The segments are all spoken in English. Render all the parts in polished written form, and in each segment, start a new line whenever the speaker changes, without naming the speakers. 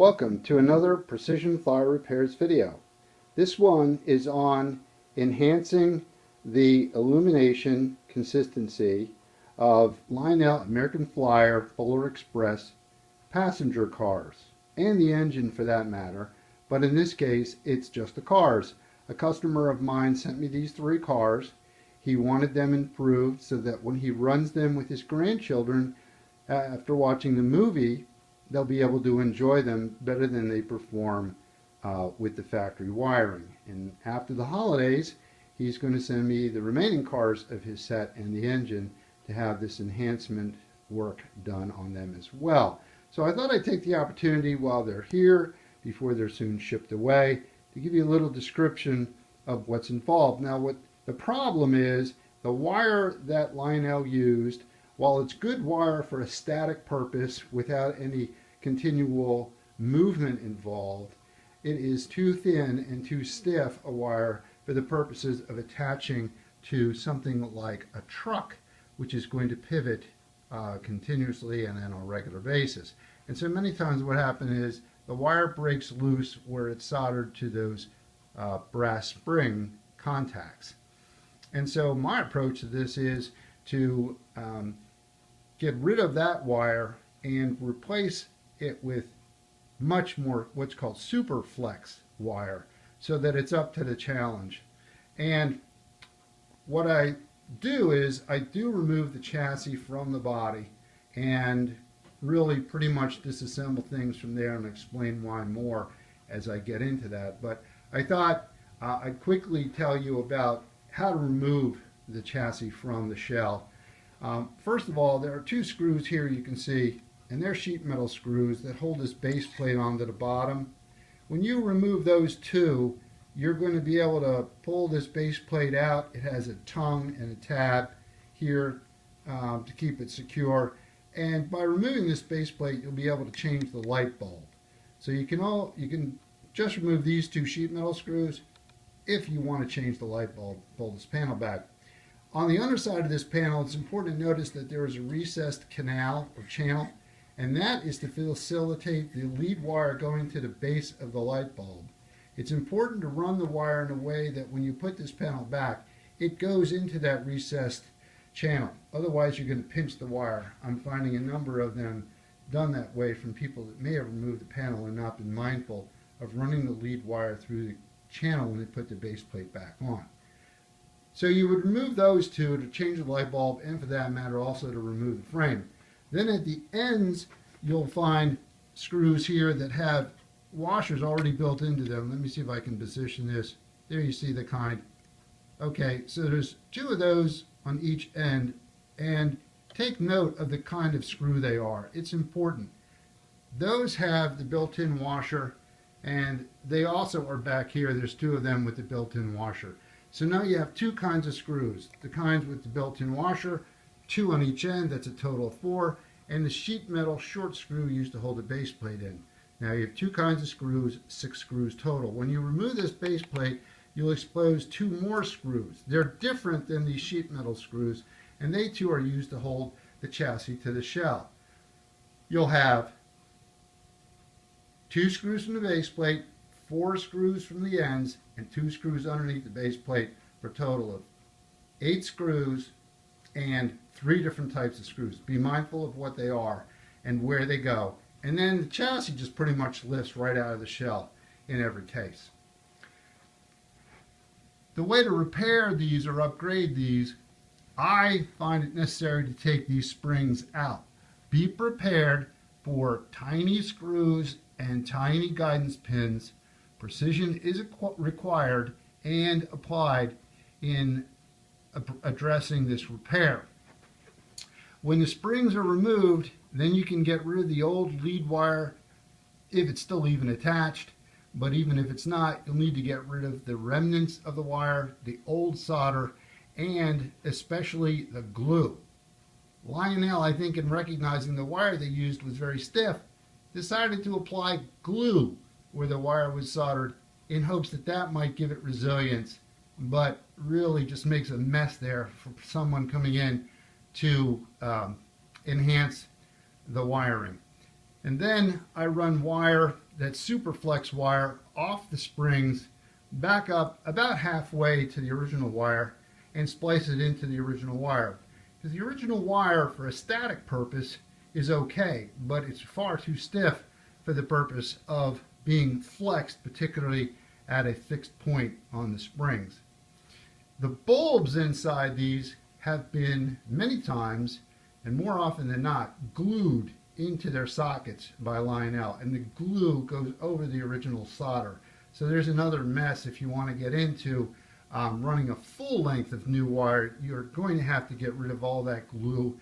Welcome to another Precision Flyer Repairs video. This one is on enhancing the illumination consistency of Lionel American Flyer Polar Express passenger cars, and the engine for that matter, but in this case it's just the cars. A customer of mine sent me these three cars. He wanted them improved so that when he runs them with his grandchildren after watching the movie, they'll be able to enjoy them better than they perform with the factory wiring. And after the holidays, he's going to send me the remaining cars of his set and the engine to have this enhancement work done on them as well. So I thought I'd take the opportunity while they're here, before they're soon shipped away, to give you a little description of what's involved. Now, what the problem is, the wire that Lionel used, while it's good wire for a static purpose without any continual movement involved, it is too thin and too stiff a wire for the purposes of attaching to something like a truck, which is going to pivot continuously and on a regular basis. And so many times what happens is the wire breaks loose where it's soldered to those brass spring contacts. And so my approach to this is to get rid of that wire and replace it with much more what's called super flex wire, so that it's up to the challenge. And what I do is I do remove the chassis from the body and really pretty much disassemble things from there, and explain why more as I get into that. But I thought I'd quickly tell you about how to remove the chassis from the shell. First of all, there are two screws here you can see, and they're sheet metal screws that hold this base plate onto the bottom. When you remove those two, you're going to be able to pull this base plate out. It has a tongue and a tab here to keep it secure. And by removing this base plate, you'll be able to change the light bulb. So you can just remove these two sheet metal screws. If you want to change the light bulb, pull this panel back. On the underside of this panel, it's important to notice that there is a recessed canal or channel, and that is to facilitate the lead wire going to the base of the light bulb. It's important to run the wire in a way that when you put this panel back, it goes into that recessed channel. Otherwise, you're going to pinch the wire. I'm finding a number of them done that way from people that may have removed the panel and not been mindful of running the lead wire through the channel when they put the base plate back on. So you would remove those two to change the light bulb, and for that matter also to remove the frame. Then at the ends you'll find screws here that have washers already built into them. Let me see if I can position this. There you see the kind. Okay, so there's two of those on each end, and take note of the kind of screw they are. It's important. Those have the built-in washer, and they also are back here. There's two of them with the built-in washer. So now you have two kinds of screws. The kinds with the built-in washer, two on each end, that's a total of four, and the sheet metal short screw used to hold the base plate in. Now you have two kinds of screws, 6 screws total. When you remove this base plate, you'll expose two more screws. They're different than these sheet metal screws, and they too are used to hold the chassis to the shell. You'll have 2 screws from the base plate, 4 screws from the ends, and 2 screws underneath the base plate, for a total of 8 screws and 3 different types of screws. Be mindful of what they are and where they go. And then the chassis just pretty much lifts right out of the shell in every case. The way to repair these or upgrade these, I find it necessary to take these springs out. Be prepared for tiny screws and tiny guidance pins. Precision is required and applied in addressing this repair. When the springs are removed, then you can get rid of the old lead wire if it's still even attached, but even if it's not, you'll need to get rid of the remnants of the wire, the old solder, and especially the glue. Lionel, I think, in recognizing the wire they used was very stiff, decided to apply glue where the wire was soldered in hopes that that might give it resilience, but really just makes a mess there for someone coming in to enhance the wiring. And then I run wire that superflex wire off the springs, back up about halfway to the original wire, and splice it into the original wire. Because the original wire for a static purpose is okay, but it's far too stiff for the purpose of being flexed, particularly at a fixed point on the springs. The bulbs inside these have been many times, and more often than not, glued into their sockets by Lionel, and the glue goes over the original solder. So there's another mess if you want to get into running a full length of new wire. You're going to have to get rid of all that glue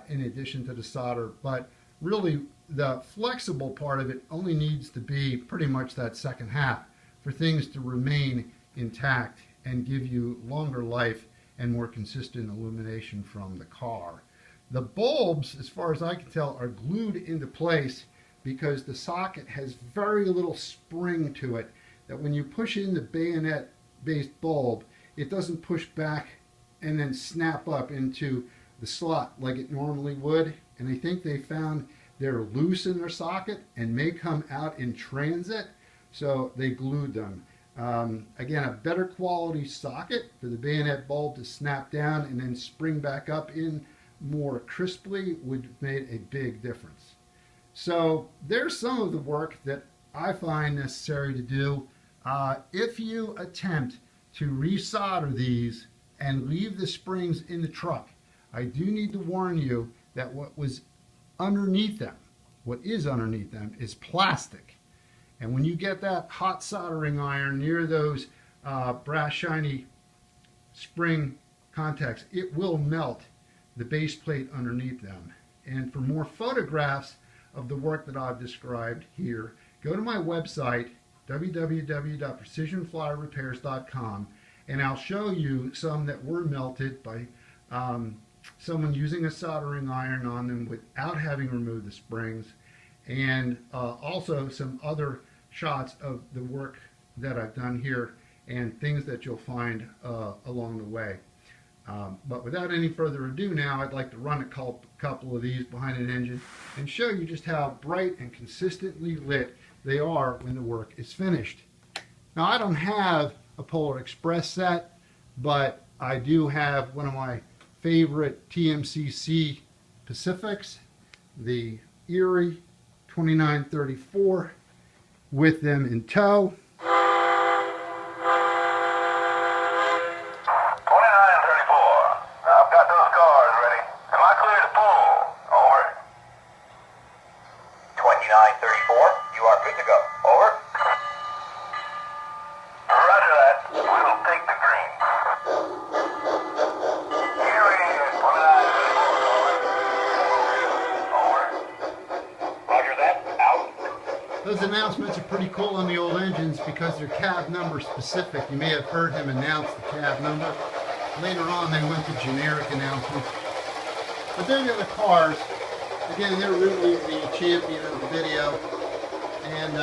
in addition to the solder, but really the flexible part of it only needs to be pretty much that second half for things to remain intact and give you longer life and more consistent illumination from the car. The bulbs, as far as I can tell, are glued into place because the socket has very little spring to it, that when you push in the bayonet-based bulb, it doesn't push back and then snap up into the slot like it normally would. And I think they found they're loose in their socket and may come out in transit, so they glued them. Again, a better quality socket for the bayonet bulb to snap down and then spring back up in more crisply would have made a big difference. So there's some of the work that I find necessary to do. If you attempt to resolder these and leave the springs in the truck, I do need to warn you that what is underneath them is plastic. And when you get that hot soldering iron near those brass shiny spring contacts, it will melt the base plate underneath them. And for more photographs of the work that I've described here, go to my website, www.precisionflyrepairs.com, and I'll show you some that were melted by someone using a soldering iron on them without having removed the springs, and also some other shots of the work that I've done here and things that you'll find along the way. But without any further ado now, I'd like to run a couple of these behind an engine and show you just how bright and consistently lit they are when the work is finished. Now, I don't have a Polar Express set, but I do have one of my favorite TMCC Pacifics, the Erie 2934, with them in tow.
2934. I've got those cars ready. Am I clear to pull? Over. 2934, you are good to go. Over. Roger that. We'll take the green. Erie 2934. Over. Roger that. Out.
Those announcements are pretty cool on the old engines because they're cab number specific. You may have heard him announce the cab number. Later on they went to generic announcements. But there are the cars. Again, they're really the champion of the video. And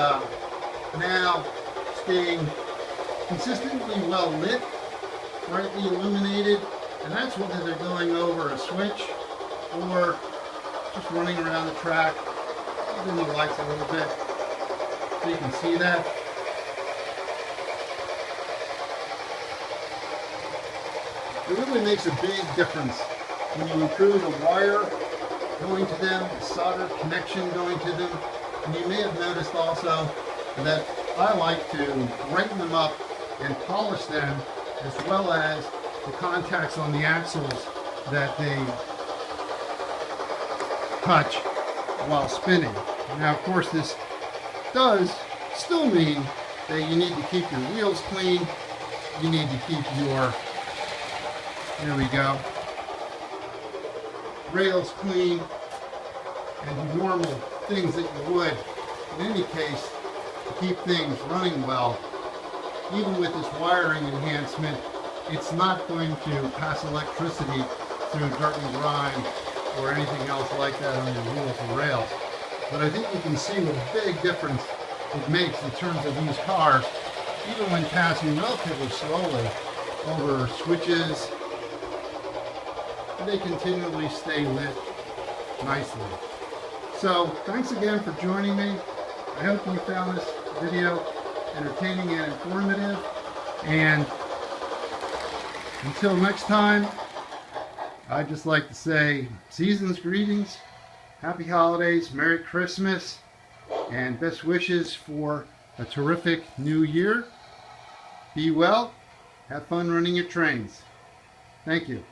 now staying consistently well lit, brightly illuminated, and that's whether they're going over a switch or just running around the track. I'll dim the lights a little bit so you can see that. It really makes a big difference when you improve a wire going to them, the solder connection going to them. And you may have noticed also that I like to brighten them up and polish them, as well as the contacts on the axles that they touch while spinning. Now, of course, this does still mean that you need to keep your wheels clean. You need to keep your, there we go, rails clean, and do normal things that you would in any case to keep things running well. Even with this wiring enhancement, it's not going to pass electricity through dirt and grime or anything else like that on your wheels and rails. But I think you can see what a big difference it makes in terms of these cars, even when passing relatively slowly over switches. They continually stay lit nicely. So thanks again for joining me. I hope you found this video entertaining and informative. And until next time, I'd just like to say season's greetings, happy holidays, Merry Christmas, and best wishes for a terrific new year. Be well, have fun running your trains. Thank you.